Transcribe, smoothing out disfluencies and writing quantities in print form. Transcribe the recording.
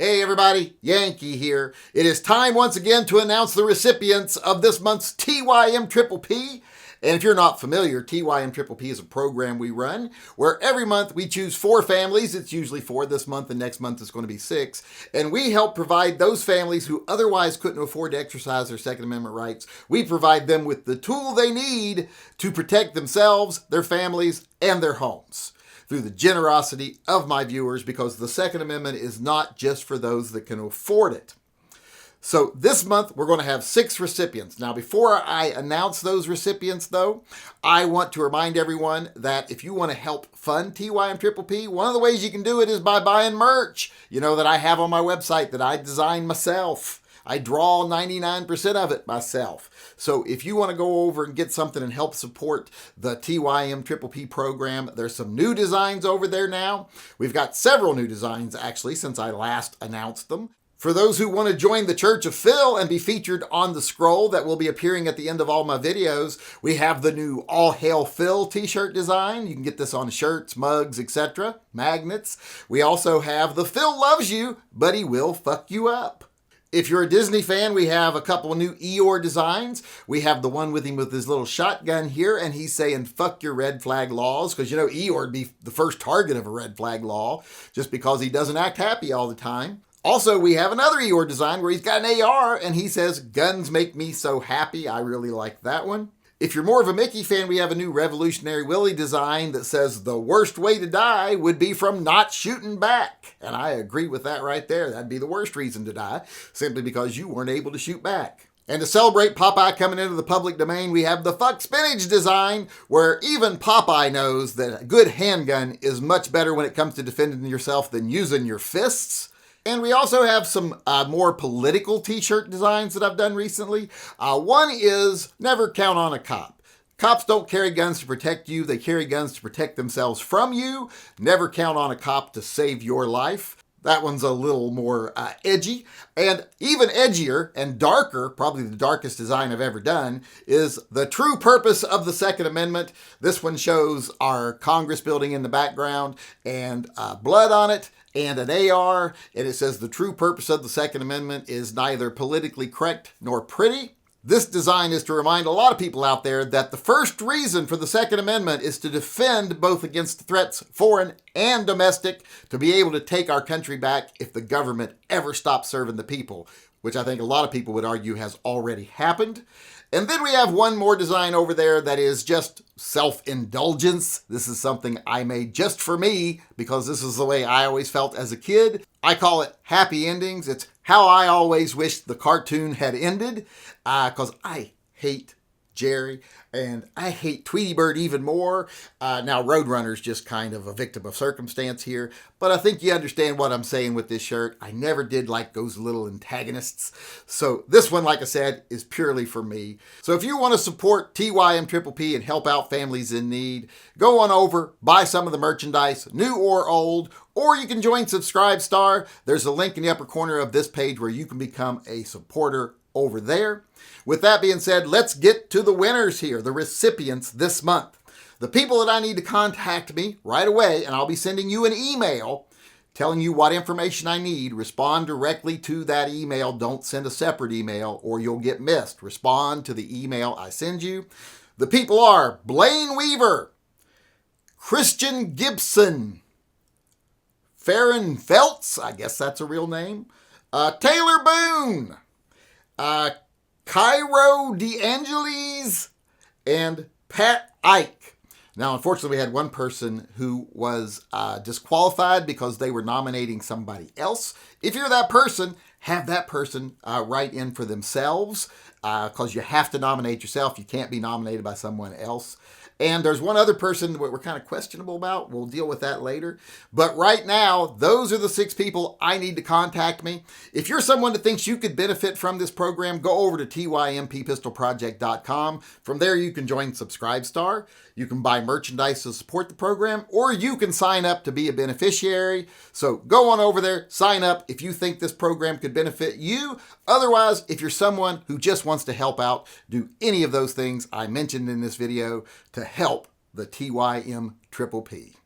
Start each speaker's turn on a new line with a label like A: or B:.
A: Hey everybody, Yankee here. It is time once again to announce the recipients of this month's TYMPPP. And if you're not familiar, TYMPPP is a program we run where every month we choose 4 families. It's usually 4 this month, and next month it's going to be 6. And we help provide those families who otherwise couldn't afford to exercise their Second Amendment rights. We provide them with the tool they need to protect themselves, their families, and their homes through the generosity of my viewers, because the Second Amendment is not just for those that can afford it. So this month, we're going to have 6 recipients. Now, before I announce those recipients, though, I want to remind everyone that if you want to help fund TYMPPP, one of the ways you can do it is by buying merch, that I have on my website that I designed myself. I draw 99% of it myself. So if you want to go over and get something and help support the TYMPPP program, there's some new designs over there now. We've got several new designs, actually, since I last announced them. For those who want to join the Church of Phil and be featured on the scroll that will be appearing at the end of all my videos, we have the new All Hail Phil t-shirt design. You can get this on shirts, mugs, etc., magnets. We also have the Phil Loves You, but He Will Fuck You Up. If you're a Disney fan, we have a couple of new Eeyore designs. We have the one with him with his little shotgun here, and he's saying, fuck your red flag laws, because Eeyore would be the first target of a red flag law, just because he doesn't act happy all the time. Also, we have another Eeyore design where he's got an AR, and he says, guns make me so happy. I really like that one. If you're more of a Mickey fan, we have a new Revolutionary Willie design that says the worst way to die would be from not shooting back. And I agree with that right there. That'd be the worst reason to die, simply because you weren't able to shoot back. And to celebrate Popeye coming into the public domain, we have the Fuck Spinach design, where even Popeye knows that a good handgun is much better when it comes to defending yourself than using your fists. And we also have some more political t-shirt designs that I've done recently. One is never count on a cop. Cops don't carry guns to protect you. They carry guns to protect themselves from you. Never count on a cop to save your life. That one's a little more edgy. And even edgier and darker, probably the darkest design I've ever done, is the true purpose of the Second Amendment. This one shows our Congress building in the background and blood on it, and an AR, and it says the true purpose of the Second Amendment is neither politically correct nor pretty. This design is to remind a lot of people out there that the first reason for the Second Amendment is to defend both against threats, foreign and domestic, to be able to take our country back if the government ever stops serving the people, which I think a lot of people would argue has already happened. And then we have one more design over there that is just self-indulgence. This is something I made just for me because this is the way I always felt as a kid. I call it Happy Endings. It's how I always wished the cartoon had ended, because I hate Jerry, and I hate Tweety Bird even more. Now, Roadrunner's just kind of a victim of circumstance here, but I think you understand what I'm saying with this shirt. I never did like those little antagonists. So this one, like I said, is purely for me. So if you want to support TYMPPP and help out families in need, go on over, buy some of the merchandise, new or old, or you can join Subscribe Star. There's a link in the upper corner of this page where you can become a supporter over there. With that being said, let's get to the winners here, the recipients this month. The people that I need to contact me right away, and I'll be sending you an email telling you what information I need. Respond directly to that email. Don't send a separate email or you'll get missed. Respond to the email I send you. The people are Blaine Weaver, Christian Gibson, Farron Feltz, I guess that's a real name, Taylor Boone, Cairo DeAngelis, and Pat Ike. Now, unfortunately, we had one person who was disqualified because they were nominating somebody else. If you're that person, have that person write in for themselves, because you have to nominate yourself. You can't be nominated by someone else. And there's one other person that we're kind of questionable about. We'll deal with that later. But right now, those are the 6 people I need to contact me. If you're someone that thinks you could benefit from this program, go over to TYMPPistolproject.com. From there, you can join Subscribe Star. You can buy merchandise to support the program, or you can sign up to be a beneficiary. So go on over there, sign up if you think this program could benefit you. Otherwise, if you're someone who just wants to help out, do any of those things I mentioned in this video to help the TYMPPP.